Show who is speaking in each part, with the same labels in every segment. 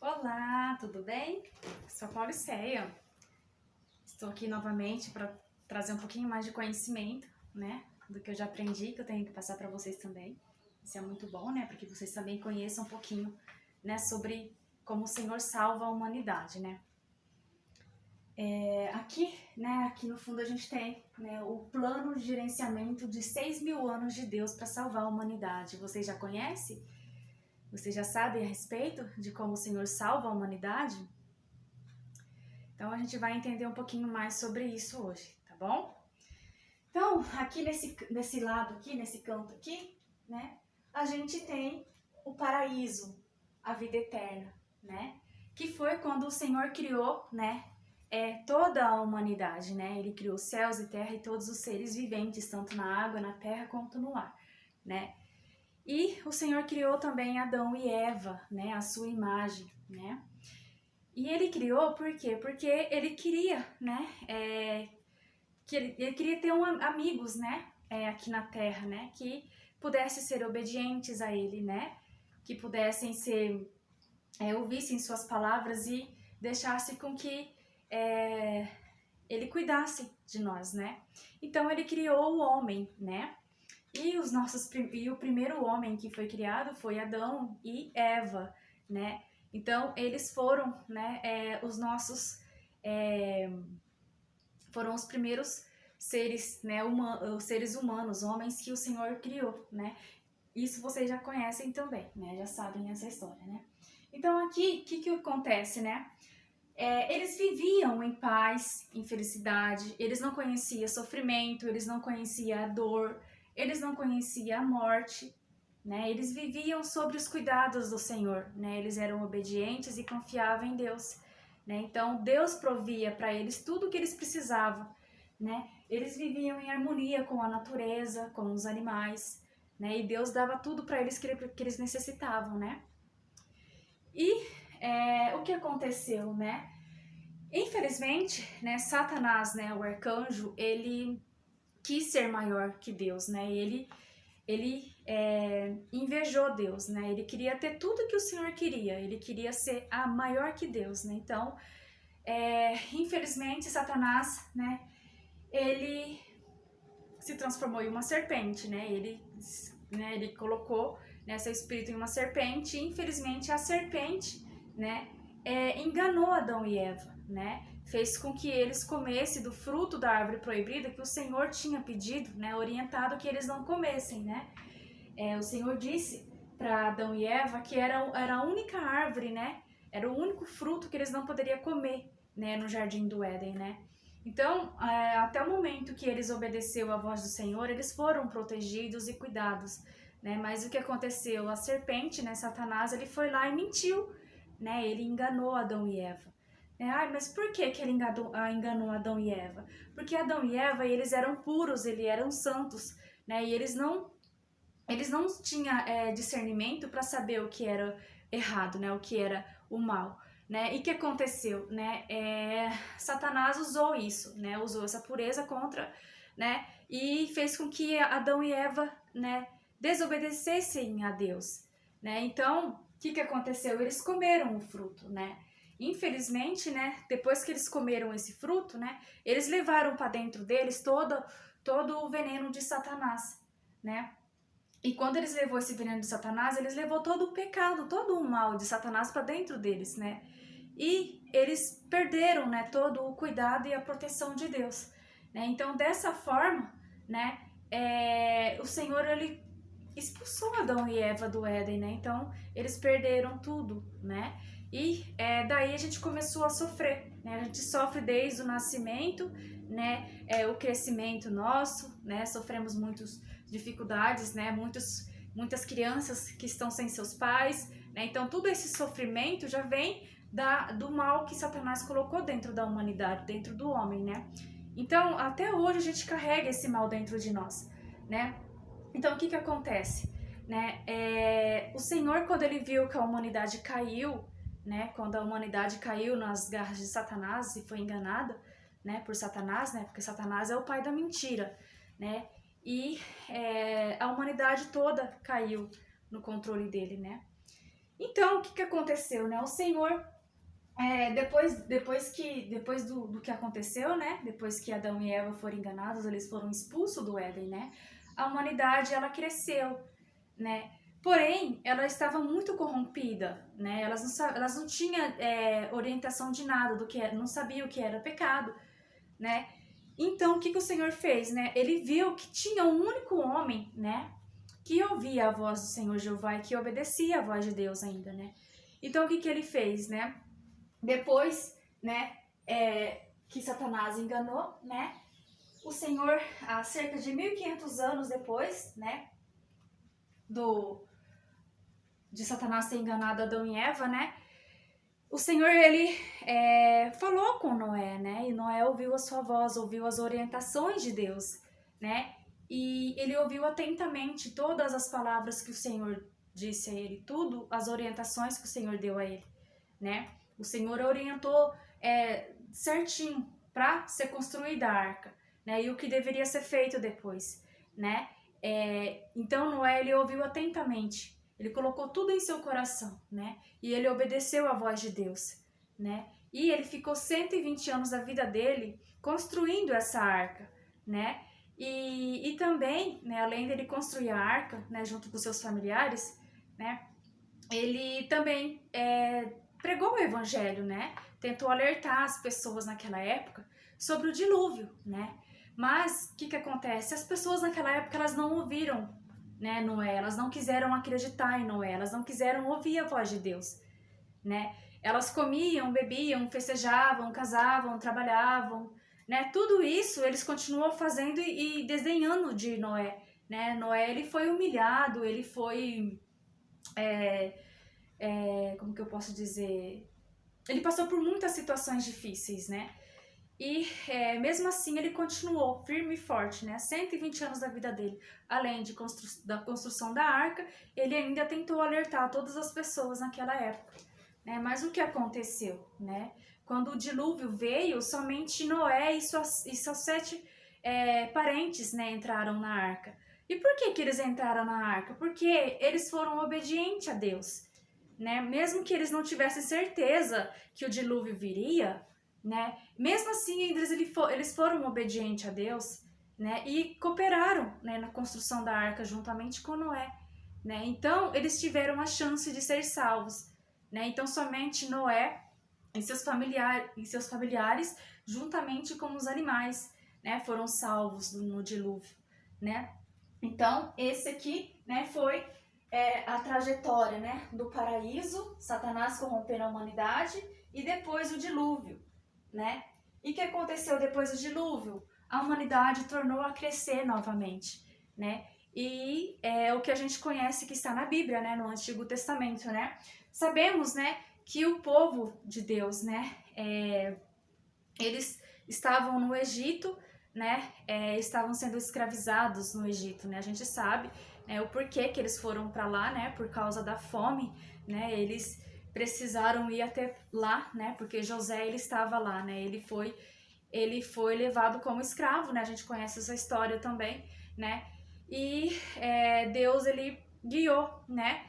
Speaker 1: Olá, tudo bem? Sou a Pauliceia. Estou aqui novamente para trazer um pouquinho mais de conhecimento, né? Do que eu já aprendi, que eu tenho que passar para vocês também. Isso é muito bom, né? Porque vocês também conheçam um pouquinho, né? Sobre como o Senhor salva a humanidade, né? Aqui no fundo a gente tem, né, o plano de gerenciamento de 6.000 anos de Deus para salvar a humanidade. Vocês já conhecem? Vocês já sabem a respeito de como o Senhor salva a humanidade? Então a gente vai entender um pouquinho mais sobre isso hoje, tá bom? Então, aqui nesse lado aqui, nesse canto aqui, né, a gente tem o paraíso, a vida eterna, né? Que foi quando o Senhor criou, né, toda a humanidade, né? Ele criou céus e terra e todos os seres viventes, tanto na água, na terra, quanto no ar, né? E o Senhor criou também Adão e Eva, né, a sua imagem, né? E ele criou por quê? Porque ele queria, né, ele queria ter amigos, né, aqui na Terra, né, que pudessem ser obedientes a ele, né, que pudessem ser, ouvissem suas palavras e deixasse com que ele cuidasse de nós, né. Então ele criou o homem, né, e o primeiro homem que foi criado foi Adão e Eva, né. Então eles foram, né, foram os primeiros seres, né, os seres humanos, homens que o Senhor criou, né? Isso vocês já conhecem também, né? Já sabem essa história, né? Então aqui, o que acontece, né? Eles viviam em paz, em felicidade, eles não conheciam sofrimento, eles não conheciam a dor, eles não conheciam a morte, né? Eles viviam sob os cuidados do Senhor, né? Eles eram obedientes e confiavam em Deus, né? Então Deus provia para eles tudo o que eles precisavam, né? Eles viviam em harmonia com a natureza, com os animais, né? E Deus dava tudo para eles que eles necessitavam, né? E o que aconteceu, né? Infelizmente, né, Satanás, né, o arcanjo, ele quis ser maior que Deus, né? Ele invejou Deus, né? Ele queria ter tudo que o Senhor queria. Ele queria ser maior que Deus, né? Então, infelizmente, Satanás, né? Ele se transformou em uma serpente, né? Ele colocou, né, seu espírito em uma serpente. E, infelizmente, a serpente, né? Enganou Adão e Eva, né? Fez com que eles comessem do fruto da árvore proibida que o Senhor tinha pedido, né? Orientado que eles não comessem, né? O Senhor disse para Adão e Eva que era a única árvore, né? Era o único fruto que eles não poderiam comer, né? No jardim do Éden, né? Então, até o momento que eles obedeceram à voz do Senhor, eles foram protegidos e cuidados, né? Mas o que aconteceu? A serpente, né? Satanás, ele foi lá e mentiu, né? Ele enganou Adão e Eva. Mas por que ele enganou Adão e Eva? Porque Adão e Eva, eles eram puros, eles eram santos, né? E eles não tinham discernimento para saber o que era errado, né? O que era o mal, né? E o que aconteceu, né? Satanás usou isso, né? Usou essa pureza contra, né? E fez com que Adão e Eva, né, desobedecessem a Deus, né? Então, o que aconteceu? Eles comeram o fruto, né? Infelizmente, né, depois que eles comeram esse fruto, né, eles levaram para dentro deles todo o veneno de Satanás, né? E quando eles levou esse veneno de Satanás, eles levou todo o pecado, todo o mal de Satanás para dentro deles, né? E eles perderam, né, todo o cuidado e a proteção de Deus, né? Então, dessa forma, né, o Senhor, ele expulsou Adão e Eva do Éden, né? Então, eles perderam tudo, né? E daí a gente começou a sofrer, né? A gente sofre desde o nascimento, né? O crescimento nosso, né? Sofremos muitas dificuldades, né? Muitas crianças que estão sem seus pais, né? Então, todo esse sofrimento já vem do mal que Satanás colocou dentro da humanidade, dentro do homem, né? Então, até hoje a gente carrega esse mal dentro de nós, né? Então, o que acontece? Né? O Senhor, quando ele viu que a humanidade caiu, né? Quando a humanidade caiu nas garras de Satanás e foi enganada, né, por Satanás, né? Porque Satanás é o pai da mentira, né? E a humanidade toda caiu no controle dele, né? Então, o que aconteceu, né? O Senhor, depois do que aconteceu, né? Depois que Adão e Eva foram enganados, eles foram expulsos do Éden, né? A humanidade, ela cresceu, né? Porém, ela estava muito corrompida, né? Elas não tinham orientação de nada, não sabiam o que era pecado, né? Então, o que o Senhor fez, né? Ele viu que tinha um único homem, né? Que ouvia a voz do Senhor Jeová e que obedecia a voz de Deus ainda, né? Então, o que ele fez, né? Depois, né? Que Satanás enganou, né? O Senhor, há cerca de 1500 anos depois, né? De Satanás ter enganado Adão e Eva, né? O Senhor, ele falou com Noé, né? E Noé ouviu a sua voz, ouviu as orientações de Deus, né? E ele ouviu atentamente todas as palavras que o Senhor disse a ele, tudo as orientações que o Senhor deu a ele, né? O Senhor orientou certinho para ser construída a arca, né? E o que deveria ser feito depois, né? Então Noé, ele ouviu atentamente, ele colocou tudo em seu coração, né? E ele obedeceu à voz de Deus, né? E ele ficou 120 anos da vida dele construindo essa arca, né? E também, né, além dele construir a arca, né, junto com seus familiares, né? Ele também pregou o evangelho, né? Tentou alertar as pessoas naquela época sobre o dilúvio, né? Mas o que acontece? As pessoas naquela época, elas não ouviram, né, Noé, elas não quiseram acreditar em Noé, elas não quiseram ouvir a voz de Deus, né? Elas comiam, bebiam, festejavam, casavam, trabalhavam, né? Tudo isso eles continuam fazendo e desdenhando de Noé, né? Noé, ele foi humilhado, ele foi como que eu posso dizer? Ele passou por muitas situações difíceis, né? E mesmo assim ele continuou firme e forte, né? 120 anos da vida dele. Além da construção da arca, ele ainda tentou alertar todas as pessoas naquela época, né? Mas o que aconteceu, né? Quando o dilúvio veio, somente Noé e seus 7 parentes, né, entraram na arca. E por que eles entraram na arca? Porque eles foram obedientes a Deus, né? Mesmo que eles não tivessem certeza que o dilúvio viria, né? Mesmo assim, eles foram obedientes a Deus, né? E cooperaram, né, na construção da arca juntamente com Noé, né? Então, eles tiveram a chance de ser salvos, né? Então, somente Noé e seus familiares, juntamente com os animais, né, foram salvos no dilúvio, né? Então, esse aqui, né, foi a trajetória, né, do paraíso, Satanás corrompendo a humanidade e depois o dilúvio, né? E o que aconteceu depois do dilúvio? A humanidade tornou a crescer novamente, né? E o que a gente conhece que está na Bíblia, né, no Antigo Testamento, né? Sabemos, né, que o povo de Deus, né, eles estavam no Egito, né, estavam sendo escravizados no Egito, né? A gente sabe, né, o porquê que eles foram para lá, né? Por causa da fome, né? Eles precisaram ir até lá, né? Porque José, ele estava lá, né? Ele foi levado como escravo, né? A gente conhece essa história também, né? E Deus, ele guiou, né,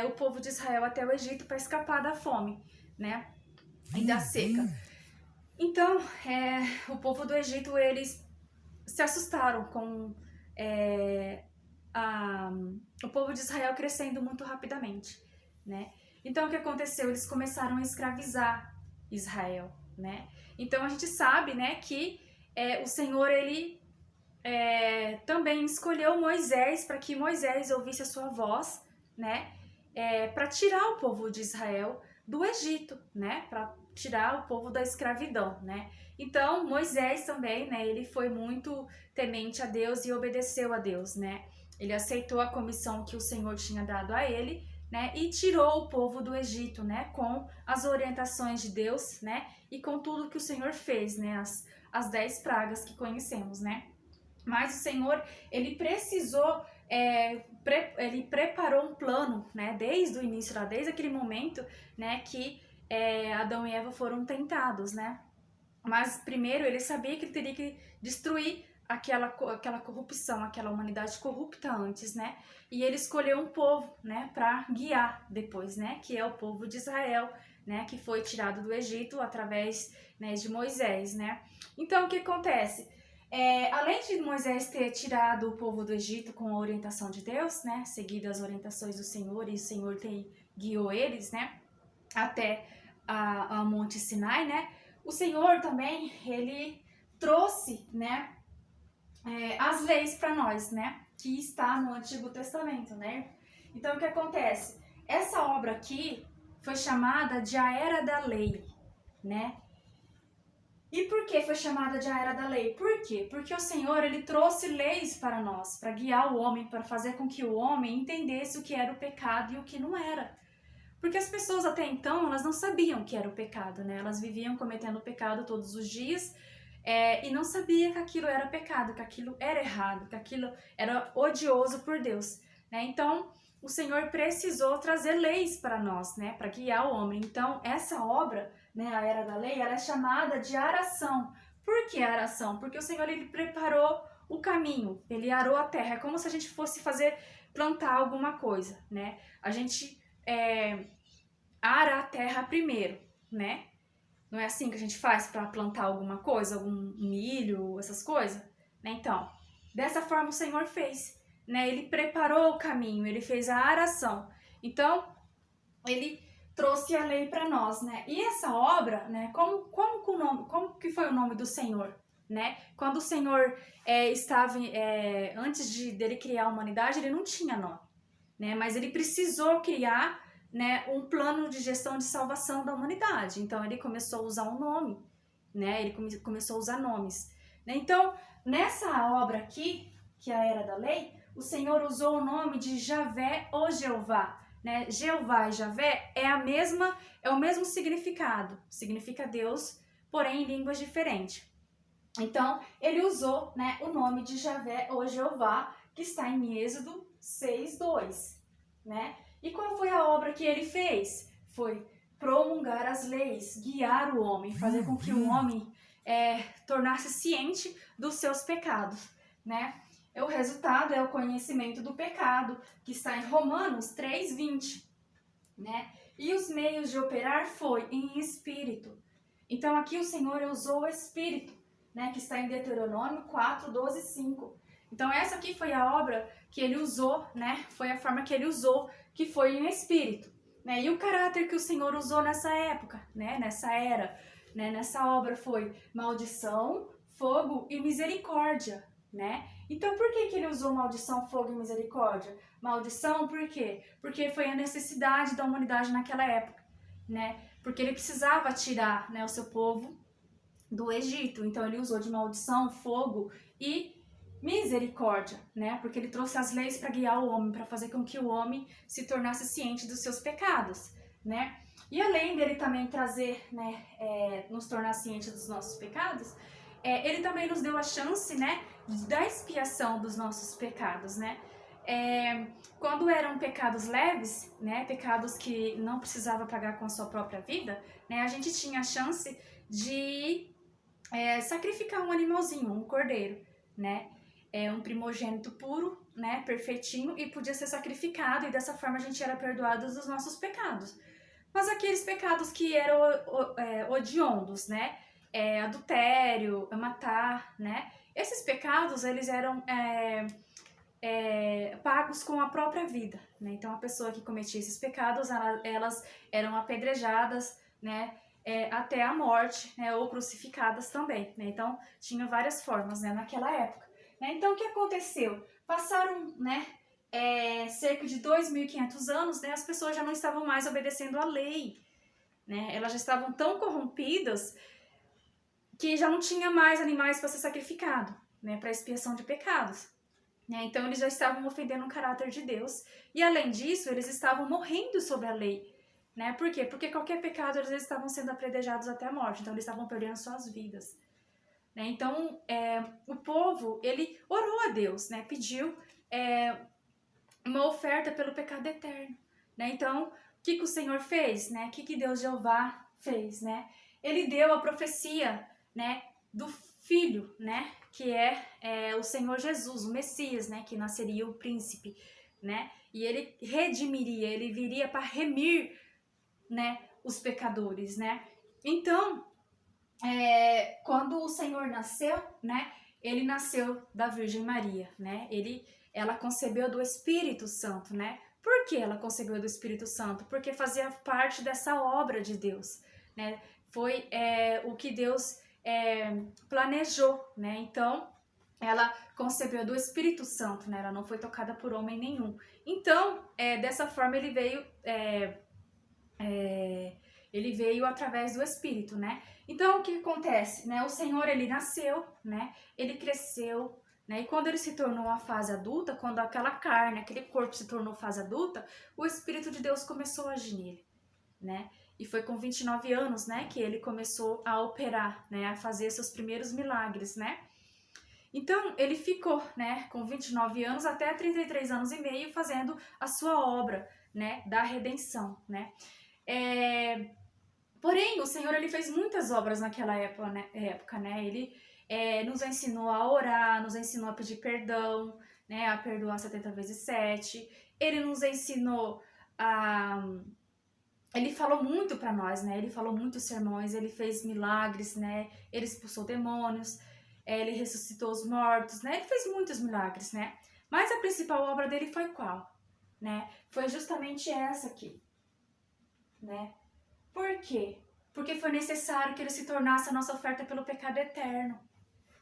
Speaker 1: o povo de Israel até o Egito para escapar da fome, né? E da seca. Então, o povo do Egito, eles se assustaram com o povo de Israel crescendo muito rapidamente, né? Então, o que aconteceu? Eles começaram a escravizar Israel, né? Então, a gente sabe, né, que o Senhor, ele também escolheu Moisés para que Moisés ouvisse a sua voz, né? Para tirar o povo de Israel do Egito, né? Para tirar o povo da escravidão, né? Então, Moisés também, né? Ele foi muito temente a Deus e obedeceu a Deus, né? Ele aceitou a comissão que o Senhor tinha dado a ele, né? E tirou o povo do Egito, né? Com as orientações de Deus, né? E com tudo que o Senhor fez, né? As 10 pragas que conhecemos, né? Mas o Senhor, ele precisou, ele preparou um plano, né? Desde o início, lá, desde aquele momento, né? Que Adão e Eva foram tentados, né? Mas primeiro ele sabia que ele teria que destruir aquela corrupção, aquela humanidade corrupta antes, né? E ele escolheu um povo, né, para guiar depois, né? Que é o povo de Israel, né? Que foi tirado do Egito através, né, de Moisés, né? Então, o que acontece? Além de Moisés ter tirado o povo do Egito com a orientação de Deus, né? Seguido as orientações do Senhor, e o Senhor guiou eles, né? Até a Monte Sinai, né? O Senhor também, ele trouxe, né? As leis para nós, né? Que está no Antigo Testamento, né? Então, o que acontece? Essa obra aqui foi chamada de a Era da Lei, né? E por que foi chamada de a Era da Lei? Por quê? Porque o Senhor, ele trouxe leis para nós, para guiar o homem, para fazer com que o homem entendesse o que era o pecado e o que não era. Porque as pessoas até então, elas não sabiam o que era o pecado, né? Elas viviam cometendo pecado todos os dias, e não sabia que aquilo era pecado, que aquilo era errado, que aquilo era odioso por Deus, né? Então, o Senhor precisou trazer leis para nós, né? Para guiar o homem. Então, essa obra, né, a Era da Lei, ela é chamada de aração. Por que aração? Porque o Senhor, ele preparou o caminho, ele arou a terra. É como se a gente fosse plantar alguma coisa, né? A gente ara a terra primeiro, né? Não é assim que a gente faz para plantar alguma coisa, algum milho, essas coisas? Né? Então, dessa forma o Senhor fez, né? Ele preparou o caminho, ele fez a aração. Então, ele trouxe a lei para nós, né? E essa obra, né? Como que foi o nome do Senhor, né? Quando o Senhor estava, antes dele criar a humanidade, ele não tinha nome, né? Mas ele precisou criar, né, um plano de gestão de salvação da humanidade. Então, ele começou a usar um nome, né? Ele começou a usar nomes, né? Então, nessa obra aqui, que é a Era da Lei, o Senhor usou o nome de Javé ou Jeová, né? Jeová e Javé é o mesmo significado, significa Deus, porém em línguas diferentes. Então, ele usou, né, o nome de Javé ou Jeová, que está em Êxodo 6:2, né? E qual foi a obra que ele fez? Foi promulgar as leis, guiar o homem, fazer com que o homem tornasse ciente dos seus pecados, né? O resultado é o conhecimento do pecado, que está em Romanos 3:20, né? E os meios de operar foi em espírito. Então aqui o Senhor usou o espírito, né? Que está em Deuteronômio 4:12-5. Então essa aqui foi a obra que ele usou, né? Foi a forma que ele usou, que foi em espírito, né? E o caráter que o Senhor usou nessa época, né? Nessa era, né? Nessa obra foi maldição, fogo e misericórdia, né? Então por que ele usou maldição, fogo e misericórdia? Maldição por quê? Porque foi a necessidade da humanidade naquela época, né? Porque ele precisava tirar, né, o seu povo do Egito. Então ele usou de maldição, fogo e misericórdia, né? Porque ele trouxe as leis para guiar o homem, para fazer com que o homem se tornasse ciente dos seus pecados, né? E além dele também trazer, né, nos tornar ciente dos nossos pecados, ele também nos deu a chance, né, da expiação dos nossos pecados, né? Quando eram pecados leves, né, pecados que não precisava pagar com a sua própria vida, né, a gente tinha a chance de sacrificar um animalzinho, um cordeiro, né? Um primogênito puro, né, perfeitinho, e podia ser sacrificado, e dessa forma a gente era perdoado dos nossos pecados. Mas aqueles pecados que eram odiondos, né, adultério, matar, né, esses pecados, eles eram pagos com a própria vida, né? Então a pessoa que cometia esses pecados, elas eram apedrejadas, né, até a morte, né, ou crucificadas também, né? Então tinha várias formas, né, naquela época, né? Então o que aconteceu? Passaram, né, cerca de 2.500 anos, né, as pessoas já não estavam mais obedecendo à lei, né? Elas já estavam tão corrompidas que já não tinha mais animais para ser sacrificado, né, para expiação de pecados, né? Então eles já estavam ofendendo o caráter de Deus, e além disso eles estavam morrendo sobre a lei, né? Por quê? Porque qualquer pecado eles estavam sendo apedrejados até a morte, então eles estavam perdendo suas vidas, né? Então o povo, ele orou a Deus, né? Pediu uma oferta pelo pecado eterno, né? Então o que o Senhor fez, né? O que Deus Jeová fez, né? Ele deu a profecia, né, do filho, né, que é o Senhor Jesus, o Messias, né, que nasceria o príncipe, né, e ele redimiria, ele viria para remir, né, os pecadores, né. Então, quando o Senhor nasceu, né, ele nasceu da Virgem Maria, né, ela concebeu do Espírito Santo, né. Por que ela concebeu do Espírito Santo? Porque fazia parte dessa obra de Deus, né, foi o que Deus planejou, né, então ela concebeu do Espírito Santo, né, ela não foi tocada por homem nenhum. Então, dessa forma ele veio através do Espírito, né? Então, o que acontece, né? O Senhor, ele nasceu, né? Ele cresceu, né? E quando ele se tornou a fase adulta, quando aquela carne, aquele corpo se tornou fase adulta, o Espírito de Deus começou a agir nele, né? E foi com 29 anos, né, que ele começou a operar, né, a fazer seus primeiros milagres, né? Então, ele ficou, né, com 29 anos até 33 anos e meio fazendo a sua obra, né, da redenção, né? Porém, o Senhor, ele fez muitas obras naquela época, né? Ele nos ensinou a orar, nos ensinou a pedir perdão, né, a perdoar 70 vezes 7. Ele nos ensinou a... Ele falou muito para nós, né? Ele falou muitos sermões, ele fez milagres, né? Ele expulsou demônios, ele ressuscitou os mortos, né? Ele fez muitos milagres, né? Mas a principal obra dele foi qual? Né? Foi justamente essa aqui, né? Por quê? Porque foi necessário que ele se tornasse a nossa oferta pelo pecado eterno.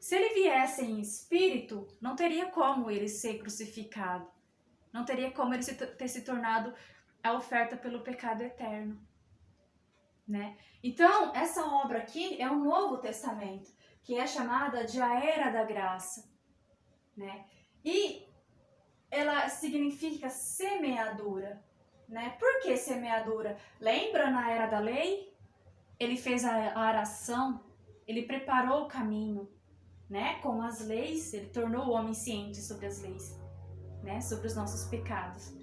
Speaker 1: Se ele viesse em espírito, não teria como ele ser crucificado. Não teria como ele ter se tornado a oferta pelo pecado eterno, né? Então, essa obra aqui é o Novo Testamento, que é chamada de a Era da Graça, né? E ela significa semeadura, né? Por que semeadura? Lembra na Era da Lei? Ele fez a aração, ele preparou o caminho, né? Com as leis, ele tornou o homem ciente sobre as leis, né? Sobre os nossos pecados.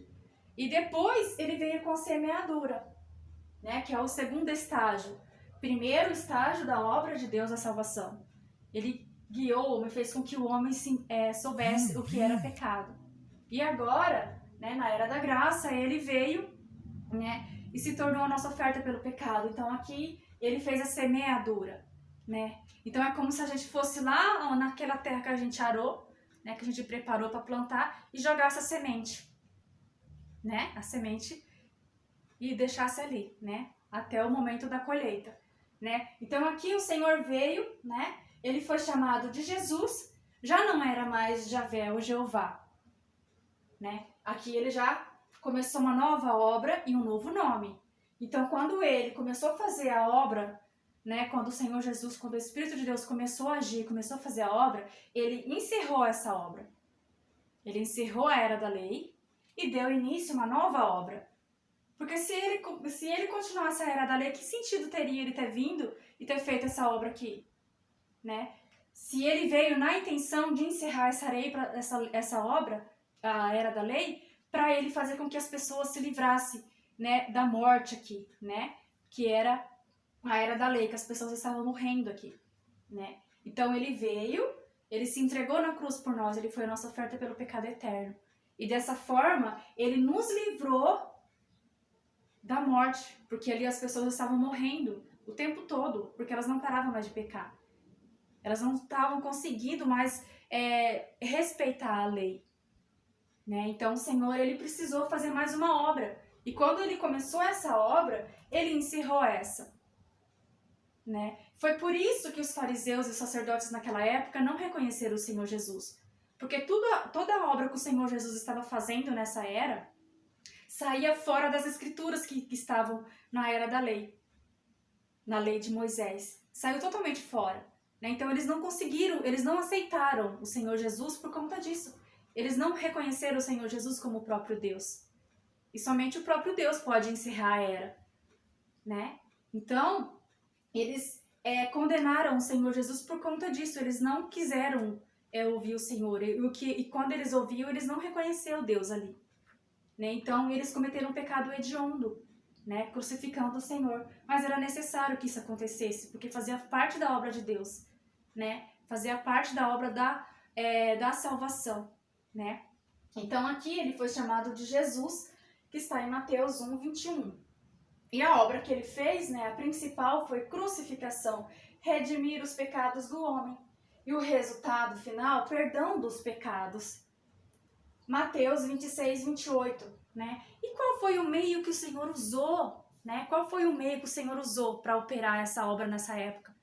Speaker 1: E depois ele veio com a semeadura, né? Que é o segundo estágio. Primeiro estágio da obra de Deus, a salvação. Ele guiou, fez com que o homem soubesse o que era pecado. E agora, né, na Era da Graça, ele veio, né, e se tornou a nossa oferta pelo pecado. Então aqui ele fez a semeadura, né? Então é como se a gente fosse lá naquela terra que a gente arou, né, que a gente preparou para plantar e jogasse a semente, né? A semente e deixasse ali, né? Até o momento da colheita, né? Então aqui o Senhor veio, né? Ele foi chamado de Jesus, já não era mais Javé ou Jeová, né? Aqui ele já começou uma nova obra e um novo nome. Então quando ele começou a fazer a obra, né? Quando o Senhor Jesus, quando o Espírito de Deus começou a agir, começou a fazer a obra, ele encerrou essa obra. Ele encerrou a Era da Lei e deu início a uma nova obra. Porque se ele continuasse a Era da Lei, que sentido teria ele ter vindo e ter feito essa obra aqui, né? Se ele veio na intenção de encerrar essa obra, a Era da Lei, para ele fazer com que as pessoas se livrassem, né, da morte aqui, né? Que era a Era da Lei, que as pessoas estavam morrendo aqui, né? Então ele veio, ele se entregou na cruz por nós, ele foi a nossa oferta pelo pecado eterno. E dessa forma, ele nos livrou da morte, porque ali as pessoas estavam morrendo o tempo todo, porque elas não paravam mais de pecar. Elas não estavam conseguindo mais respeitar a lei, né? Então o Senhor, ele precisou fazer mais uma obra. E quando ele começou essa obra, ele encerrou essa, né? Foi por isso que os fariseus e os sacerdotes naquela época não reconheceram o Senhor Jesus. Porque toda a obra que o Senhor Jesus estava fazendo nessa era saía fora das escrituras que estavam na Era da Lei, na lei de Moisés. Saiu totalmente fora, né? Então eles não conseguiram, eles não aceitaram o Senhor Jesus por conta disso. Eles não reconheceram o Senhor Jesus como o próprio Deus. E somente o próprio Deus pode encerrar a era, né? Então, eles condenaram o Senhor Jesus por conta disso. Eles não quiseram ouvir o Senhor. E quando eles ouviam, eles não reconheceram Deus ali, né? Então, eles cometeram um pecado hediondo, né? Crucificando o Senhor. Mas era necessário que isso acontecesse, porque fazia parte da obra de Deus, né? fazia parte da obra da salvação, né? Então aqui ele foi chamado de Jesus, que está em Mateus 1, 21. E a obra que ele fez, né, a principal foi crucificação, redimir os pecados do homem. E o resultado final, perdão dos pecados. Mateus 26, 28, né? E qual foi o meio que o Senhor usou, né? Qual foi o meio que o Senhor usou para operar essa obra nessa época,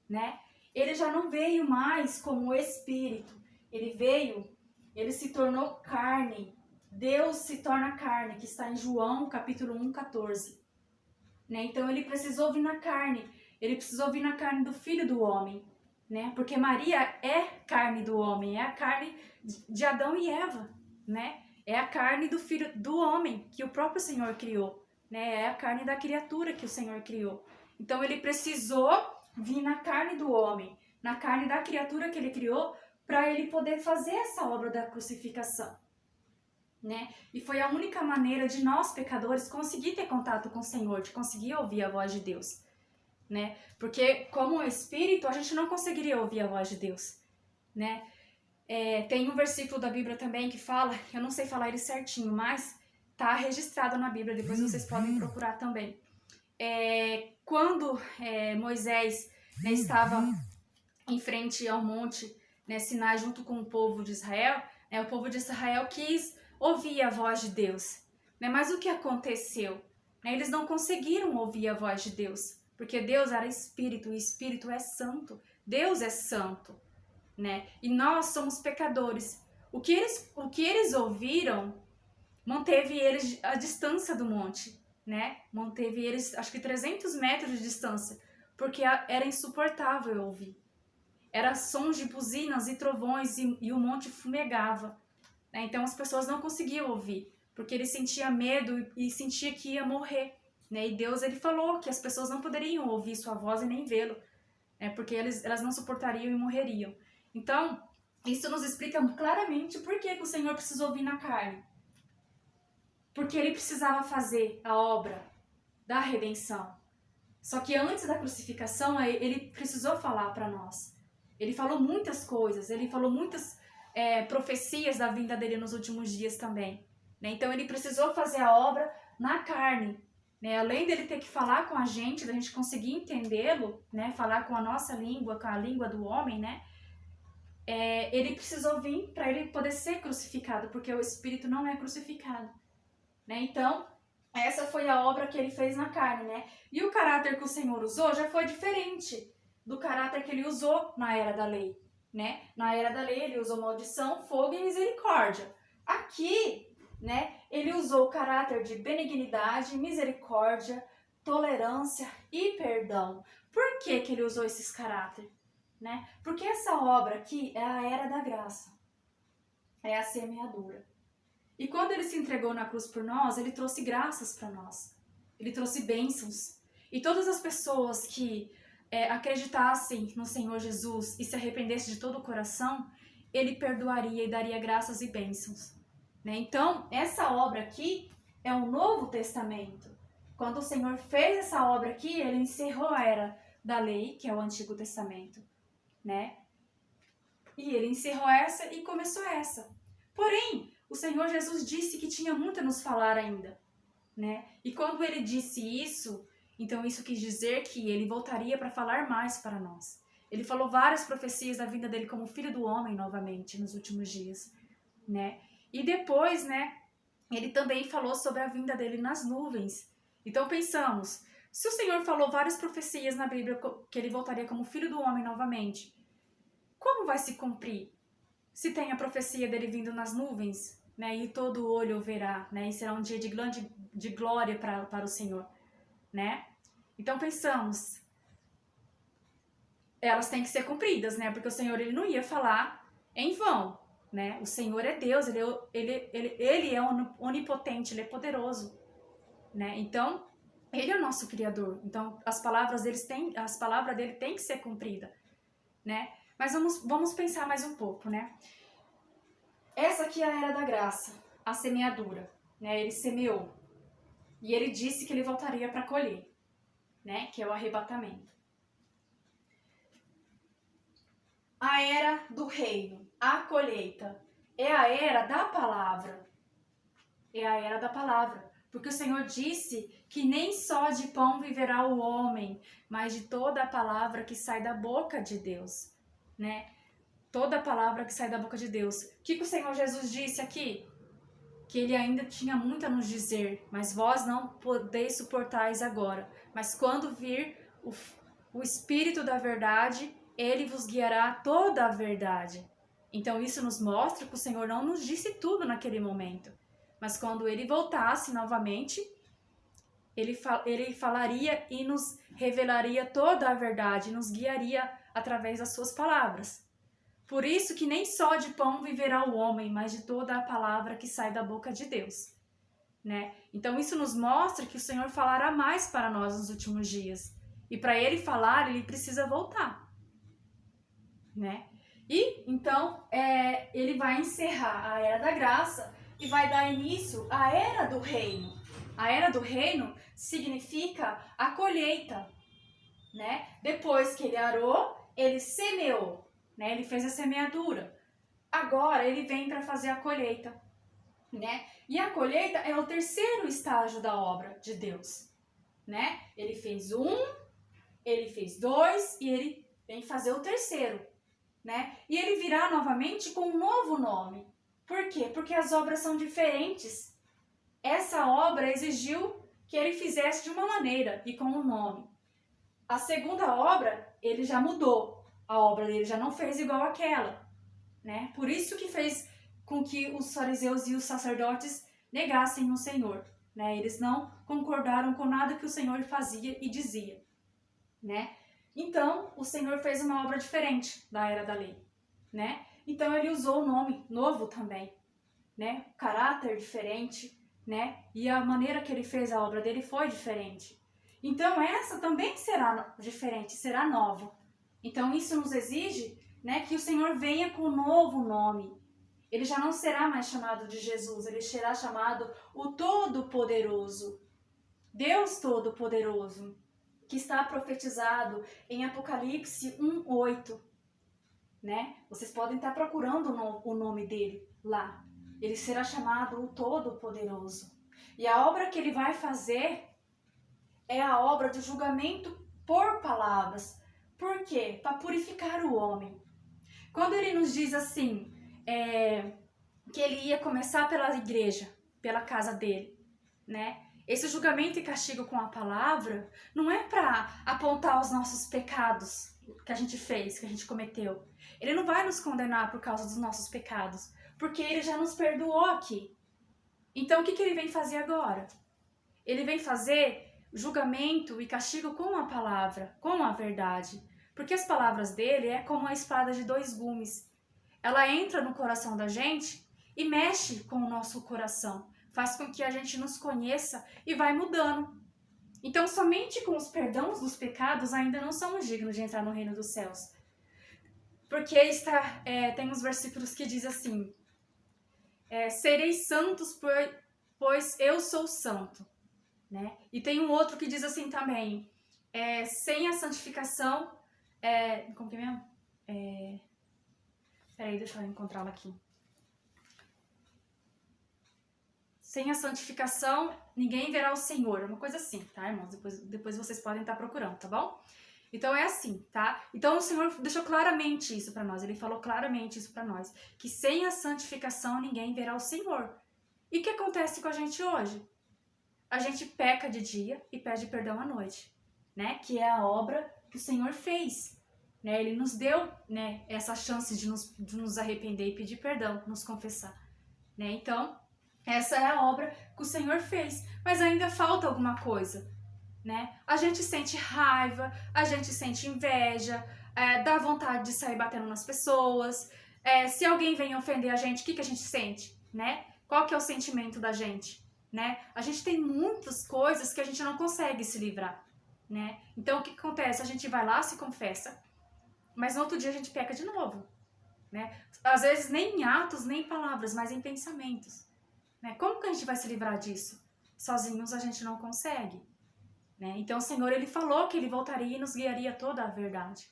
Speaker 1: né? Ele já não veio mais como Espírito. Ele se tornou carne. Deus se torna carne, que está em João, capítulo 1, 14. Né? Então ele precisou vir na carne. Ele precisou vir na carne do Filho do Homem, né? Porque Maria é carne do homem, é a carne de Adão e Eva, né? É a carne do Filho do Homem que o próprio Senhor criou, né? É a carne da criatura que o Senhor criou. Então ele precisou vir na carne do homem, na carne da criatura que ele criou, para ele poder fazer essa obra da crucificação, né? E foi a única maneira de nós, pecadores, conseguir ter contato com o Senhor, de conseguir ouvir a voz de Deus, né? Porque como espírito, a gente não conseguiria ouvir a voz de Deus, né? Tem um versículo da Bíblia também que fala, eu não sei falar ele certinho, mas tá registrado na Bíblia, depois vocês podem procurar também. Quando Moisés, né, estava em frente ao monte, né, Sinai, junto com o povo de Israel, né, o povo de Israel quis ouvir a voz de Deus, né, mas o que aconteceu? Né, eles não conseguiram ouvir a voz de Deus, porque Deus era Espírito, e Espírito é santo, Deus é santo, né, e nós somos pecadores. O que eles ouviram manteve eles à distância do monte, né, manteve eles, acho que 300 metros de distância, porque era insuportável ouvir. Era sons de buzinas e trovões e o monte fumegava, né? Então as pessoas não conseguiam ouvir, porque ele sentia medo e sentia que ia morrer, né? E Deus, ele falou que as pessoas não poderiam ouvir sua voz e nem vê-lo, né? Porque elas não suportariam e morreriam. Então, isso nos explica claramente por que o Senhor precisou vir na carne. Porque ele precisava fazer a obra da redenção. Só que antes da crucificação, ele precisou falar para nós. Ele falou muitas coisas, ele falou muitas profecias da vinda dele nos últimos dias também, né? Então ele precisou fazer a obra na carne, né? Além dele ter que falar com a gente, da gente conseguir entendê-lo, né? Falar com a nossa língua, com a língua do homem, né? Ele precisou vir para ele poder ser crucificado, porque o Espírito não é crucificado, né? Então, essa foi a obra que ele fez na carne, né? E o caráter que o Senhor usou já foi diferente do caráter que ele usou na era da lei, né? Na era da lei ele usou maldição, fogo e misericórdia. Aqui, né, ele usou o caráter de benignidade, misericórdia, tolerância e perdão. Por que ele usou esses caráteres, né? Porque essa obra aqui é a era da graça, é a semeadura. E quando ele se entregou na cruz por nós, ele trouxe graças para nós, ele trouxe bênçãos. E todas as pessoas que acreditassem no Senhor Jesus e se arrependessem de todo o coração, ele perdoaria e daria graças e bênçãos, né? Então, essa obra aqui é o Novo Testamento. Quando o Senhor fez essa obra aqui, ele encerrou a era da lei, que é o Antigo Testamento, né? E ele encerrou essa e começou essa. Porém, o Senhor Jesus disse que tinha muito a nos falar ainda, né? E quando ele disse isso, então isso quis dizer que ele voltaria para falar mais para nós. Ele falou várias profecias da vinda dele como filho do homem novamente nos últimos dias, né? E depois, né, ele também falou sobre a vinda dele nas nuvens. Então pensamos, se o Senhor falou várias profecias na Bíblia que ele voltaria como filho do homem novamente, como vai se cumprir? Se tem a profecia dele vindo nas nuvens, né, e todo olho o verá, né, e será um dia de glória para o Senhor, né? Então pensamos, elas têm que ser cumpridas, né? Porque o Senhor, ele não ia falar em vão, né? O Senhor é Deus, ele é onipotente, ele é poderoso, né? Então, ele é o nosso Criador. Então, as palavras dele têm que ser cumpridas, né? Mas vamos pensar mais um pouco, né? Essa aqui é a era da graça, a semeadura, né? Ele semeou e ele disse que ele voltaria para colher, né? Que é o arrebatamento. a era do reino, a colheita. É a era da palavra. É a era da palavra. Porque o Senhor disse que nem só de pão viverá o homem, mas de toda a palavra que sai da boca de Deus, né? Toda a palavra que sai da boca de Deus. O que o Senhor Jesus disse aqui? Que ele ainda tinha muito a nos dizer, mas vós não podeis suportais agora. Mas quando vir o Espírito da verdade, ele vos guiará a toda a verdade. Então isso nos mostra que o Senhor não nos disse tudo naquele momento. Mas quando ele voltasse novamente, ele falaria e nos revelaria toda a verdade, nos guiaria através das suas palavras. Por isso que nem só de pão viverá o homem, mas de toda a palavra que sai da boca de Deus, né? Então isso nos mostra que o Senhor falará mais para nós nos últimos dias. E para ele falar, ele precisa voltar, né? E então ele vai encerrar a era da graça e vai dar início à era do reino. A era do reino significa a colheita, né? Depois que ele arou, ele semeou. Né? Ele fez a semeadura. Agora ele vem para fazer a colheita, né? E a colheita é o terceiro estágio da obra de Deus, né? Ele fez um, ele fez dois e ele vem fazer o terceiro, né? E ele virá novamente com um novo nome. Por quê? Porque as obras são diferentes. Essa obra exigiu que ele fizesse de uma maneira e com um nome. A segunda obra, ele já mudou. A obra dele já não fez igual àquela, né? Por isso que fez com que os fariseus e os sacerdotes negassem o Senhor, né? Eles não concordaram com nada que o Senhor fazia e dizia, né? Então, o Senhor fez uma obra diferente da era da lei, né? Então, ele usou o nome novo também, né? Caráter diferente, né? E a maneira que ele fez a obra dele foi diferente. Então, essa também será diferente, será nova. Então, isso nos exige, né, que o Senhor venha com um novo nome. Ele já não será mais chamado de Jesus, ele será chamado o Todo-Poderoso. Deus Todo-Poderoso, que está profetizado em Apocalipse 1:8. Né? Vocês podem estar procurando o nome dele lá. Ele será chamado o Todo-Poderoso. E a obra que ele vai fazer é a obra de julgamento por palavras. Por quê? Para purificar o homem. Quando ele nos diz assim, que ele ia começar pela igreja, pela casa dele, né? Esse julgamento e castigo com a palavra não é para apontar os nossos pecados que a gente fez, que a gente cometeu. Ele não vai nos condenar por causa dos nossos pecados, porque ele já nos perdoou aqui. Então o que ele vem fazer agora? Ele vem fazer julgamento e castigo com a palavra, com a verdade. Porque as palavras dele é como a espada de dois gumes. Ela entra no coração da gente e mexe com o nosso coração. Faz com que a gente nos conheça e vai mudando. Então, somente com os perdões dos pecados ainda não somos dignos de entrar no reino dos céus. Porque tem uns versículos que diz assim, sereis santos, pois eu sou santo. Né? E tem um outro que diz assim também, sem a santificação, como que é mesmo? Peraí, deixa eu encontrá-la aqui. Sem a santificação, ninguém verá o Senhor. É uma coisa assim, tá, irmãos? Depois vocês podem estar procurando, tá bom? Então é assim, tá? Então o Senhor deixou claramente isso para nós. Ele falou claramente isso para nós. Que sem a santificação, ninguém verá o Senhor. E o que acontece com a gente hoje? A gente peca de dia e pede perdão à noite, né? Que é a obra que o Senhor fez, né? Ele nos deu, né, essa chance de nos arrepender e pedir perdão, nos confessar, né? Então, essa é a obra que o Senhor fez, mas ainda falta alguma coisa, né? A gente sente raiva, a gente sente inveja, dá vontade de sair batendo nas pessoas. Se alguém vem ofender a gente, o que a gente sente, né? Qual que é o sentimento da gente? Né? A gente tem muitas coisas que a gente não consegue se livrar, né? Então o que acontece? A gente vai lá, se confessa, mas no outro dia a gente peca de novo, né? Às vezes nem em atos, nem em palavras, mas em pensamentos, né? Como que a gente vai se livrar disso? Sozinhos a gente não consegue, né? Então o Senhor, ele falou que ele voltaria e nos guiaria toda a verdade,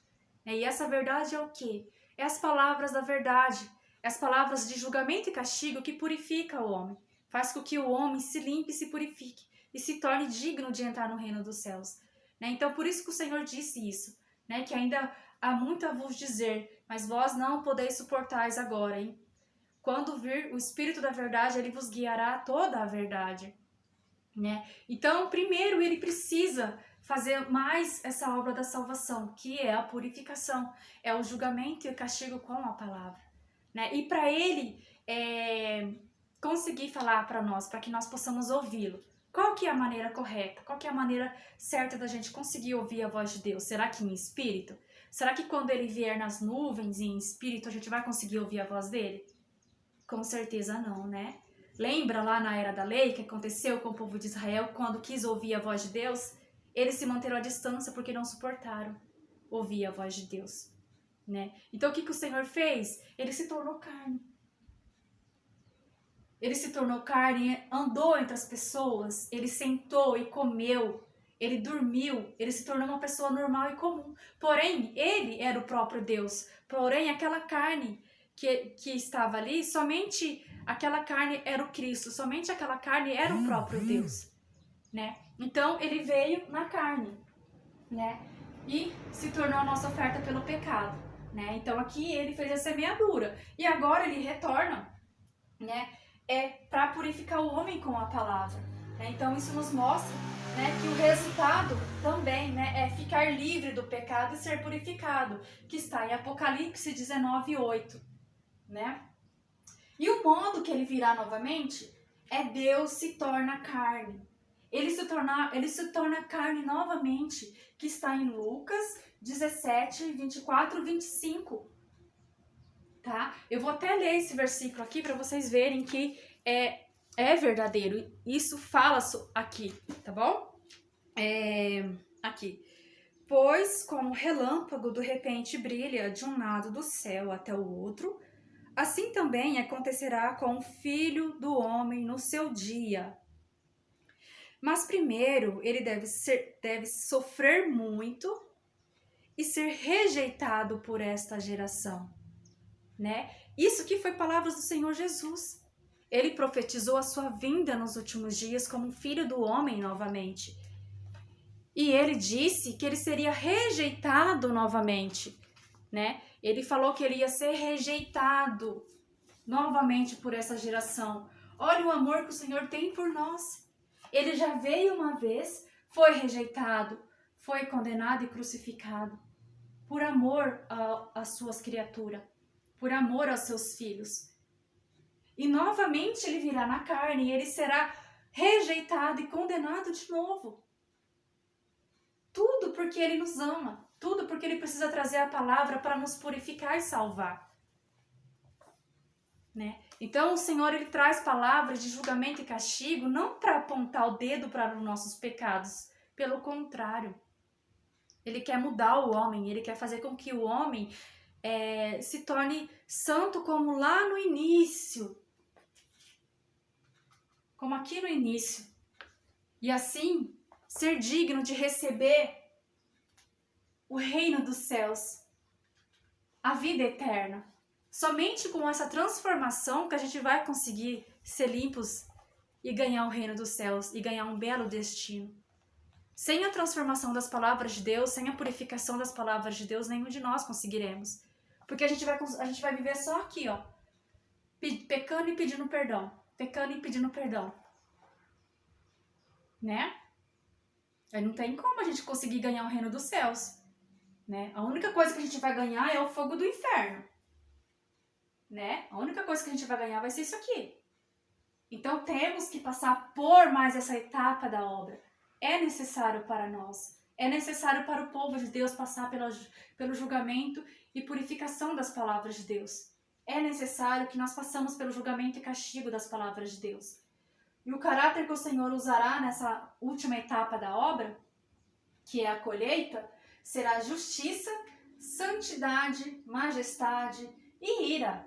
Speaker 1: né? E essa verdade é o quê? É as palavras da verdade, é as palavras de julgamento e castigo que purifica o homem, faz com que o homem se limpe e se purifique e se torne digno de entrar no reino dos céus. Né? Então, por isso que o Senhor disse isso, né? Que ainda há muito a vos dizer, mas vós não podeis suportais agora, hein? Quando vir o Espírito da verdade, ele vos guiará a toda a verdade. Né? Então, primeiro, ele precisa fazer mais essa obra da salvação, que é a purificação, é o julgamento e o castigo com a palavra. Né? E para ele conseguir falar para nós, para que nós possamos ouvi-lo, qual que é a maneira correta? Qual que é a maneira certa da gente conseguir ouvir a voz de Deus? Será que em espírito? Será que quando ele vier nas nuvens e em espírito a gente vai conseguir ouvir a voz dele? Com certeza não, né? Lembra lá na Era da Lei que aconteceu com o povo de Israel quando quis ouvir a voz de Deus? Eles se manteram à distância porque não suportaram ouvir a voz de Deus, né? Então o que o Senhor fez? Ele se tornou carne. Ele se tornou carne, andou entre as pessoas, ele sentou e comeu, ele dormiu, ele se tornou uma pessoa normal e comum. Porém, ele era o próprio Deus. Porém, aquela carne que estava ali, somente aquela carne era o Cristo, somente aquela carne era o próprio Deus, né? Então, ele veio na carne, né? E se tornou a nossa oferta pelo pecado, né? Então, aqui ele fez a semeadura. E agora ele retorna, né? Para purificar o homem com a palavra. Né? Então, isso nos mostra, né, que o resultado também, né, é ficar livre do pecado e ser purificado, que está em Apocalipse 19:8. Né? E o modo que ele virá novamente é Deus se torna carne. Ele se torna carne novamente, que está em Lucas 17, 24 e 25. Tá? Eu vou até ler esse versículo aqui para vocês verem que é verdadeiro. Isso fala aqui, tá bom? Aqui. Pois como relâmpago do repente brilha de um lado do céu até o outro, assim também acontecerá com o Filho do Homem no seu dia. Mas primeiro ele deve sofrer muito e ser rejeitado por esta geração. Né? Isso que foi palavras do Senhor Jesus. Ele profetizou a sua vinda nos últimos dias como Filho do Homem novamente. E ele disse que ele seria rejeitado novamente. Né? Ele falou que ele ia ser rejeitado novamente por essa geração. Olha o amor que o Senhor tem por nós. Ele já veio uma vez, foi rejeitado, foi condenado e crucificado por amor às suas criaturas, por amor aos seus filhos. E novamente ele virá na carne e ele será rejeitado e condenado de novo. Tudo porque ele nos ama, tudo porque ele precisa trazer a palavra para nos purificar e salvar. Né? Então o Senhor ele traz palavras de julgamento e castigo não para apontar o dedo para os nossos pecados, pelo contrário. Ele quer mudar o homem, ele quer fazer com que o homem se torne santo como lá no início, como aqui no início, e assim ser digno de receber o reino dos céus, a vida eterna. Somente com essa transformação que a gente vai conseguir ser limpos e ganhar o reino dos céus e ganhar um belo destino. Sem a transformação das palavras de Deus, sem a purificação das palavras de Deus, nenhum de nós conseguiremos. Porque a gente vai viver só aqui, ó, pecando e pedindo perdão. Pecando e pedindo perdão. Né? Aí não tem como a gente conseguir ganhar o reino dos céus. Né? A única coisa que a gente vai ganhar é o fogo do inferno. Né? A única coisa que a gente vai ganhar vai ser isso aqui. Então temos que passar por mais essa etapa da obra. É necessário para nós. É necessário para o povo de Deus passar pelo julgamento e purificação das palavras de Deus. É necessário que nós passamos pelo julgamento e castigo das palavras de Deus. E o caráter que o Senhor usará nessa última etapa da obra, que é a colheita, será justiça, santidade, majestade e ira.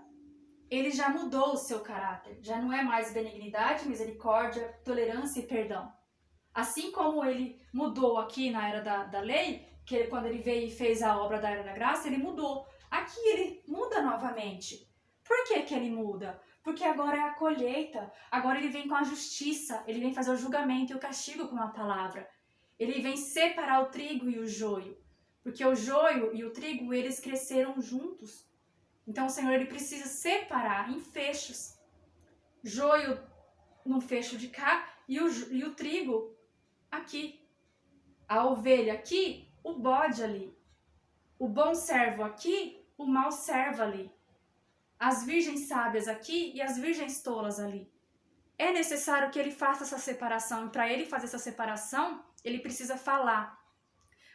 Speaker 1: Ele já mudou o seu caráter. Já não é mais benignidade, misericórdia, tolerância e perdão. Assim como ele mudou aqui na Era da Lei, que quando ele veio e fez a obra da Era da Graça, ele mudou. Aqui ele muda novamente. Por que que ele muda? Porque agora é a colheita, agora ele vem com a justiça, ele vem fazer o julgamento e o castigo com a palavra. Ele vem separar o trigo e o joio, porque o joio e o trigo, eles cresceram juntos. Então o Senhor, ele precisa separar em fechos. Joio num fecho de cá e o trigo aqui. A ovelha aqui, o bode ali. O bom servo aqui, o mau servo ali. As virgens sábias aqui e as virgens tolas ali. É necessário que ele faça essa separação. E para ele fazer essa separação, ele precisa falar.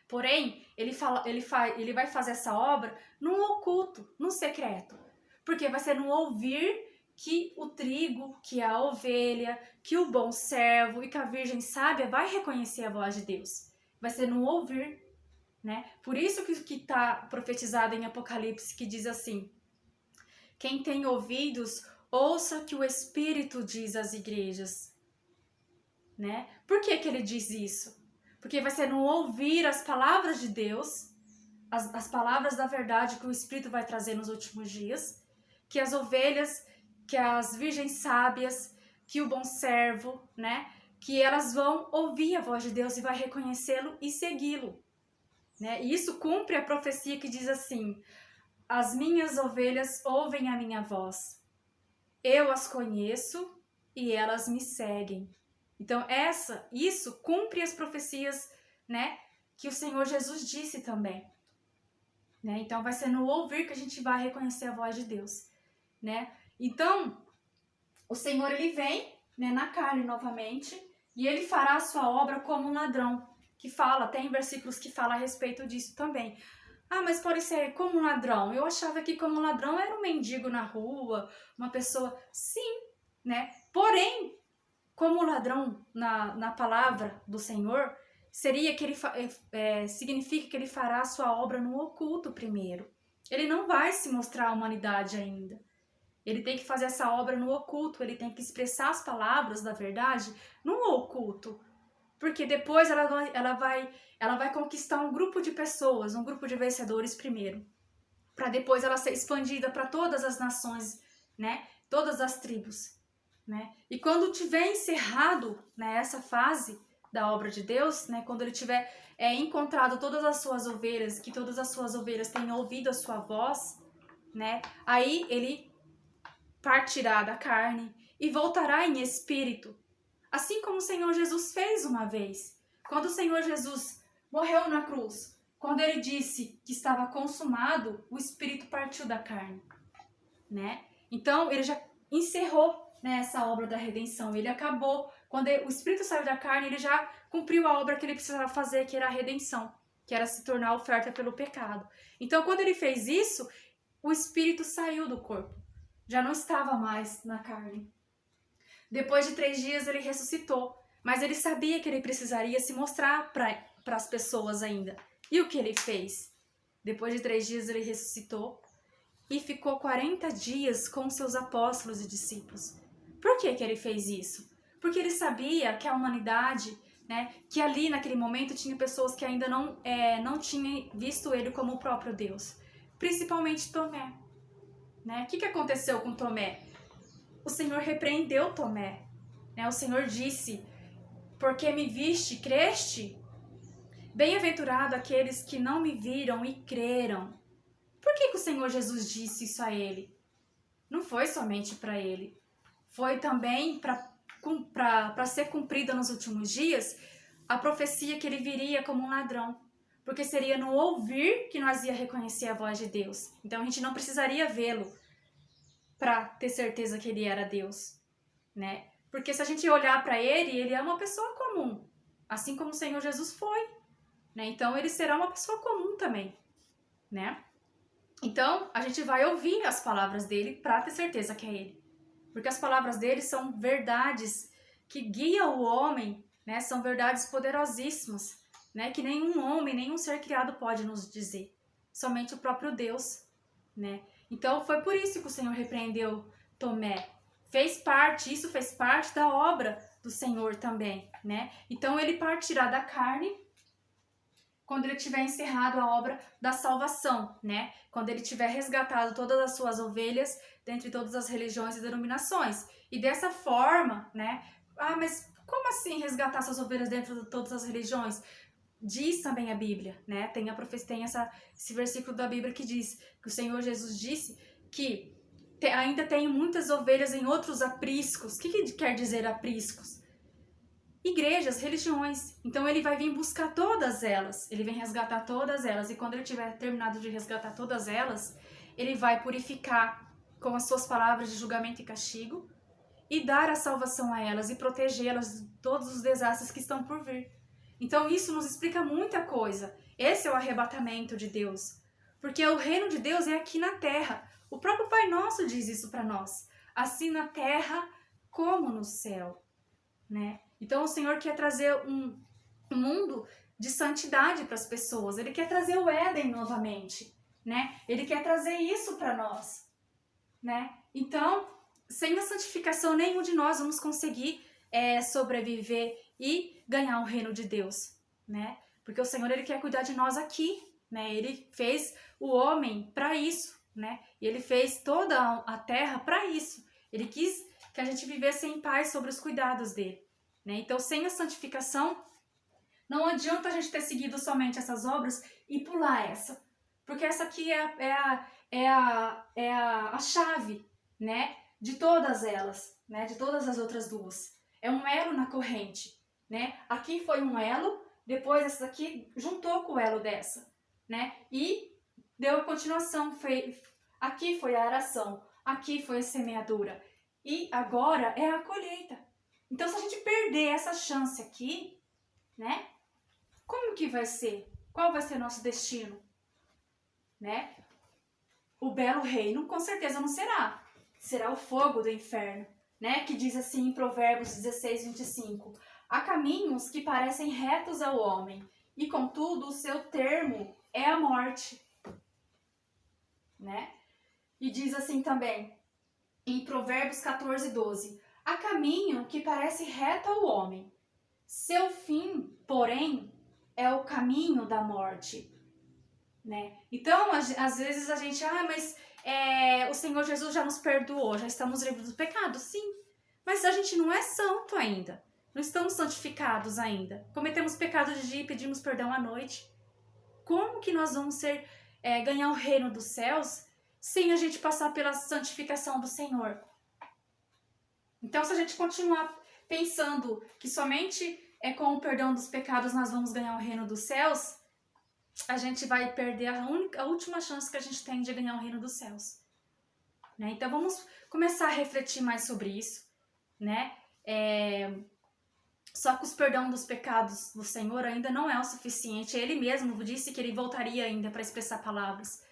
Speaker 1: Porém, ele vai fazer essa obra no oculto, no secreto. Porque vai ser no ouvir que o trigo, que a ovelha, que o bom servo e que a virgem sábia vai reconhecer a voz de Deus. Vai ser no ouvir, né? Por isso que está profetizado em Apocalipse, que diz assim: quem tem ouvidos, ouça que o Espírito diz às igrejas, né? Por que que ele diz isso? Porque vai ser no ouvir as palavras de Deus, as palavras da verdade que o Espírito vai trazer nos últimos dias, que as ovelhas, que as virgens sábias, que o bom servo, né? Que elas vão ouvir a voz de Deus e vai reconhecê-lo e segui-lo, né? E isso cumpre a profecia que diz assim: as minhas ovelhas ouvem a minha voz, eu as conheço e elas me seguem. Então isso cumpre as profecias, né, que o Senhor Jesus disse também, né? Então vai ser no ouvir que a gente vai reconhecer a voz de Deus, né? Então o Senhor, ele vem, né, na carne novamente e ele fará a sua obra como um ladrão, que fala, tem versículos que falam a respeito disso também. Ah, mas pode ser como um ladrão. Eu achava que como um ladrão era um mendigo na rua, uma pessoa... Sim, né? Porém, como ladrão na palavra do Senhor, seria que ele significa que ele fará a sua obra no oculto primeiro. Ele não vai se mostrar à humanidade ainda. Ele tem que fazer essa obra no oculto, ele tem que expressar as palavras da verdade no oculto. Porque depois ela vai conquistar um grupo de pessoas, um grupo de vencedores primeiro. Para depois ela ser expandida para todas as nações, né? Todas as tribos, né? E quando tiver encerrado, né, essa fase da obra de Deus, né? Quando ele tiver encontrado todas as suas ovelhas, que todas as suas ovelhas tenham ouvido a sua voz, né? Aí ele partirá da carne e voltará em espírito. Assim como o Senhor Jesus fez uma vez. Quando o Senhor Jesus morreu na cruz, quando ele disse que estava consumado, o Espírito partiu da carne, né? Então, ele já encerrou, né, essa obra da redenção. Ele acabou. Quando o Espírito saiu da carne, ele já cumpriu a obra que ele precisava fazer, que era a redenção, que era se tornar oferta pelo pecado. Então, quando ele fez isso, o Espírito saiu do corpo. Já não estava mais na carne. Depois de 3 dias ele ressuscitou, mas ele sabia que ele precisaria se mostrar para as pessoas ainda. E o que ele fez? Depois de 3 dias ele ressuscitou e ficou 40 dias com seus apóstolos e discípulos. Por que que ele fez isso? Porque ele sabia que a humanidade, né, que ali naquele momento tinha pessoas que ainda não tinham visto ele como o próprio Deus. Principalmente Tomé. Né? O que aconteceu com Tomé? O Senhor repreendeu Tomé, né? O Senhor disse: porque me viste, creste? Bem-aventurado aqueles que não me viram e creram. Por que o Senhor Jesus disse isso a ele? Não foi somente para ele. Foi também para ser cumprida nos últimos dias a profecia que ele viria como um ladrão. Porque seria no ouvir que nós ia reconhecer a voz de Deus. Então a gente não precisaria vê-lo para ter certeza que ele era Deus, né? Porque se a gente olhar para ele é uma pessoa comum, assim como o Senhor Jesus foi, né? Então ele será uma pessoa comum também, né? Então a gente vai ouvir as palavras dele para ter certeza que é ele, porque as palavras dele são verdades que guiam o homem, né? São verdades poderosíssimas, né? Que nenhum homem, nenhum ser criado pode nos dizer, somente o próprio Deus, né? Então foi por isso que o Senhor repreendeu Tomé. Isso fez parte da obra do Senhor também, né? Então ele partirá da carne quando ele tiver encerrado a obra da salvação, né? Quando ele tiver resgatado todas as suas ovelhas dentre todas as religiões e denominações. E dessa forma, né? Ah, mas como assim resgatar suas ovelhas dentro de todas as religiões? Diz também a Bíblia, né? Tem esse versículo da Bíblia que diz que o Senhor Jesus disse que ainda tem muitas ovelhas em outros apriscos. O que quer dizer apriscos? Igrejas, religiões. Então ele vai vir buscar todas elas, ele vem resgatar todas elas, e quando ele tiver terminado de resgatar todas elas, ele vai purificar com as suas palavras de julgamento e castigo e dar a salvação a elas e protegê-las de todos os desastres que estão por vir. Então isso nos explica muita coisa. Esse é o arrebatamento de Deus, porque o reino de Deus é aqui na terra. O próprio Pai Nosso diz isso para nós, assim na terra como no céu, né? Então o Senhor quer trazer um mundo de santidade para as pessoas. Ele quer trazer o Éden novamente, né? Ele quer trazer isso para nós, né? Então, sem a santificação, nenhum de nós vamos conseguir sobreviver e ganhar o reino de Deus, né? Porque o Senhor, ele quer cuidar de nós aqui, né? Ele fez o homem para isso, né? E ele fez toda a terra para isso. Ele quis que a gente vivesse em paz sobre os cuidados dele. Né? Então, sem a santificação, não adianta a gente ter seguido somente essas obras e pular essa. Porque essa aqui é a chave, né? De todas elas, né? De todas as outras duas. É um elo na corrente, né? Aqui foi um elo, depois essa daqui juntou com o elo dessa, né? E deu a continuação. Aqui foi a aração, aqui foi a semeadura. E agora é a colheita. Então, se a gente perder essa chance aqui, né? Como que vai ser? Qual vai ser nosso destino? Né? O belo reino, com certeza, não será. Será o fogo do inferno, né? Que diz assim em Provérbios 16, 25. Há caminhos que parecem retos ao homem, e contudo o seu termo é a morte. Né? E diz assim também, em Provérbios 14, 12. Há caminho que parece reto ao homem. Seu fim, porém, é o caminho da morte. Né? Então, às vezes a gente... mas o Senhor Jesus já nos perdoou, já estamos livres do pecado. Sim, mas a gente não é santo ainda. Não estamos santificados ainda. Cometemos pecado de dia e pedimos perdão à noite. Como que nós vamos ganhar o reino dos céus sem a gente passar pela santificação do Senhor? Então, se a gente continuar pensando que somente com o perdão dos pecados nós vamos ganhar o reino dos céus, a gente vai perder a última chance que a gente tem de ganhar o reino dos céus. Né? Então, vamos começar a refletir mais sobre isso. Né? Só que o perdão dos pecados do Senhor ainda não é o suficiente. Ele mesmo disse que ele voltaria ainda para expressar palavras.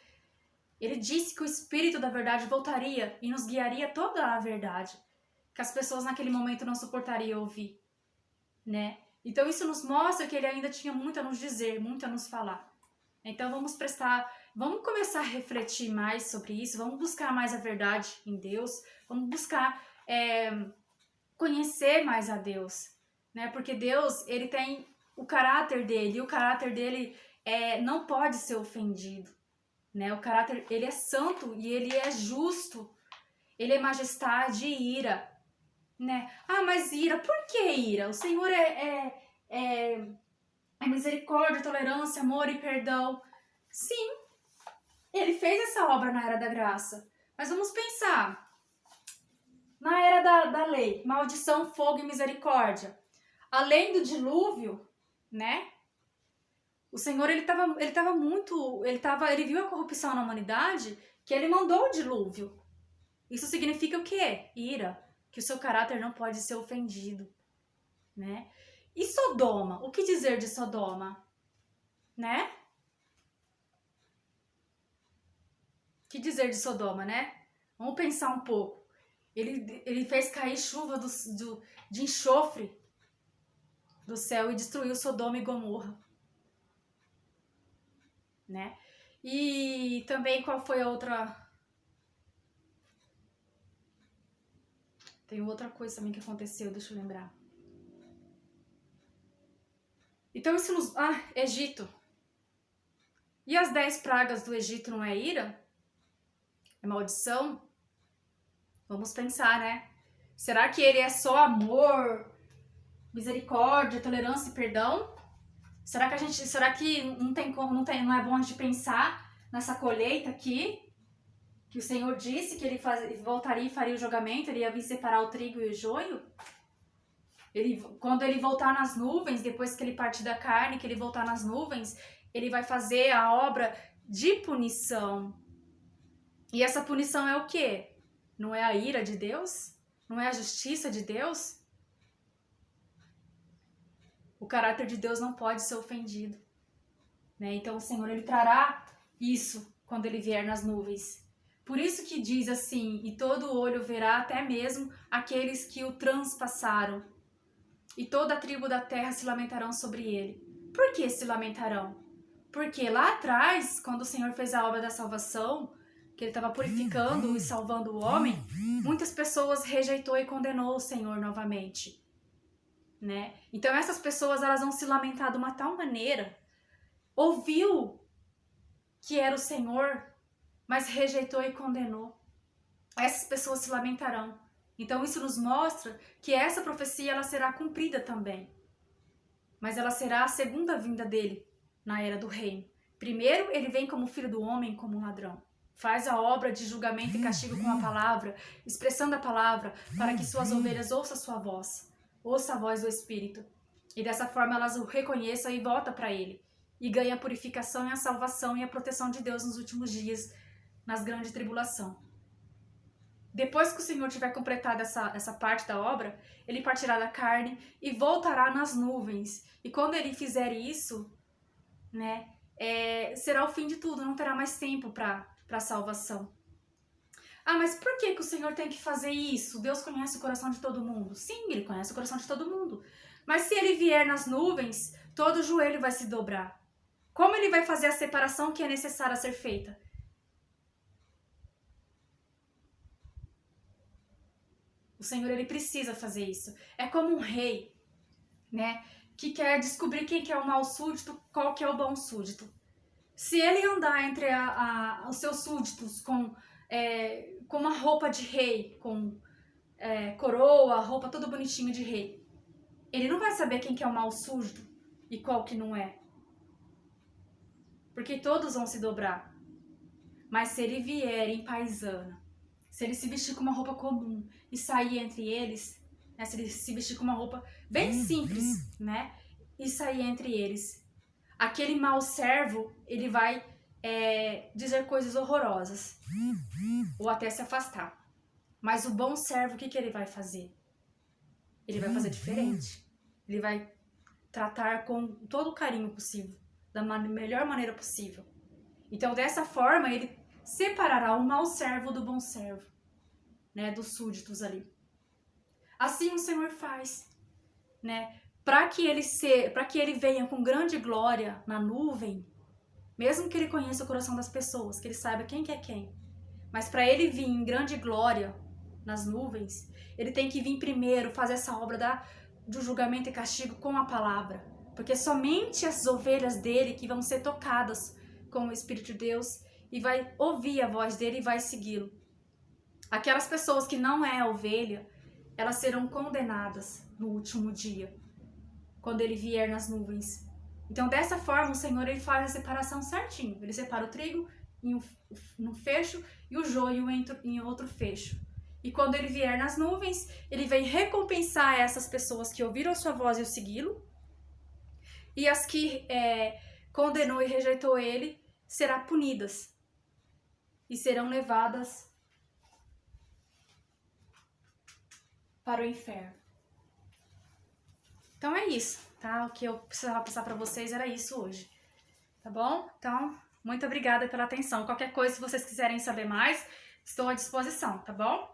Speaker 1: Ele disse que o Espírito da verdade voltaria e nos guiaria toda a verdade, que as pessoas naquele momento não suportariam ouvir, né? Então isso nos mostra que ele ainda tinha muito a nos dizer, muito a nos falar. Então vamos começar a refletir mais sobre isso, vamos buscar mais a verdade em Deus, vamos buscar conhecer mais a Deus, né? Porque Deus, ele tem o caráter dele, e o caráter dele não pode ser ofendido, né? O caráter, ele é santo e ele é justo, ele é majestade e ira. Né? Mas ira, por que ira? O Senhor é misericórdia, tolerância, amor e perdão. Sim, ele fez essa obra na Era da Graça. Mas vamos pensar, na Era da Lei, maldição, fogo e misericórdia. Além do dilúvio, né? O Senhor, ele viu a corrupção na humanidade, que ele mandou o dilúvio. Isso significa o quê? Ira. Que o seu caráter não pode ser ofendido, né? E Sodoma? O que dizer de Sodoma? Né? O que dizer de Sodoma, né? Vamos pensar um pouco. Ele fez cair chuva de enxofre do céu e destruiu Sodoma e Gomorra, né? E também qual foi a outra... Tem outra coisa também que aconteceu, deixa eu lembrar. Então, Egito. E as 10 pragas do Egito não é ira? É maldição? Vamos pensar, né? Será que ele é só amor, misericórdia, tolerância e perdão? Será que não é bom a gente pensar nessa colheita aqui? Que o Senhor disse que ele voltaria e faria o julgamento, ele ia vir separar o trigo e o joio? Quando ele voltar nas nuvens, depois que ele partir da carne, que ele voltar nas nuvens, ele vai fazer a obra de punição. E essa punição é o quê? Não é a ira de Deus? Não é a justiça de Deus? O caráter de Deus não pode ser ofendido, né? Então o Senhor, ele trará isso quando ele vier nas nuvens. Por isso que diz assim, e todo olho verá, até mesmo aqueles que o transpassaram, e toda a tribo da terra se lamentarão sobre ele. Por que se lamentarão? Porque lá atrás, quando o Senhor fez a obra da salvação, que ele estava purificando e salvando o homem, muitas pessoas rejeitou e condenou o Senhor novamente, né? Então essas pessoas, elas vão se lamentar de uma tal maneira, ouviu que era o Senhor, mas rejeitou e condenou. Essas pessoas se lamentarão. Então isso nos mostra que essa profecia, ela será cumprida também. Mas ela será a segunda vinda dele na era do reino. Primeiro, ele vem como filho do homem, como um ladrão. Faz a obra de julgamento e castigo com a palavra, expressando a palavra, para que suas ovelhas ouçam a sua voz, ouça a voz do Espírito. E dessa forma elas o reconheçam e voltam para ele. E ganha a purificação e a salvação e a proteção de Deus nos últimos dias, nas grandes tribulações. Depois que o Senhor tiver completado essa parte da obra, ele partirá da carne e voltará nas nuvens. E quando ele fizer isso, né, será o fim de tudo, não terá mais tempo para salvação. Ah, mas por que o Senhor tem que fazer isso? Deus conhece o coração de todo mundo. Sim, ele conhece o coração de todo mundo. Mas se ele vier nas nuvens, todo joelho vai se dobrar. Como ele vai fazer a separação que é necessária ser feita? O Senhor, ele precisa fazer isso. É como um rei, né, que quer descobrir quem que é o mau súdito, qual que é o bom súdito. Se ele andar entre os seus súditos com uma roupa de rei, com coroa, roupa toda bonitinha de rei, ele não vai saber quem que é o mau súdito e qual que não é. Porque todos vão se dobrar. Mas se ele vier em paisana, se ele se vestir com uma roupa comum e sair entre eles, né, se ele se vestir com uma roupa bem simples, né, e sair entre eles, aquele mau servo, ele vai dizer coisas horrorosas ou até se afastar. Mas o bom servo, o que ele vai fazer? Ele vai fazer diferente. Ele vai tratar com todo o carinho possível, da melhor maneira possível. Então, dessa forma, ele separará o mau servo do bom servo, né, dos súditos ali. Assim o Senhor faz, né, para que ele venha com grande glória na nuvem, mesmo que ele conheça o coração das pessoas, que ele saiba quem que é quem, mas para ele vir em grande glória nas nuvens, ele tem que vir primeiro fazer essa obra do julgamento e castigo com a palavra, porque somente as ovelhas dele que vão ser tocadas com o Espírito de Deus e vai ouvir a voz dele e vai segui-lo. Aquelas pessoas que não é ovelha, elas serão condenadas no último dia, quando ele vier nas nuvens. Então, dessa forma, o Senhor, ele faz a separação certinho. Ele separa o trigo em um fecho e o joio em outro fecho. E quando ele vier nas nuvens, ele vem recompensar essas pessoas que ouviram a sua voz e o segui-lo. E as que condenou e rejeitou ele, serão punidas e serão levadas para o inferno. Então é isso, tá? O que eu precisava passar para vocês era isso hoje, tá bom? Então, muito obrigada pela atenção. Qualquer coisa, se vocês quiserem saber mais, estou à disposição, tá bom?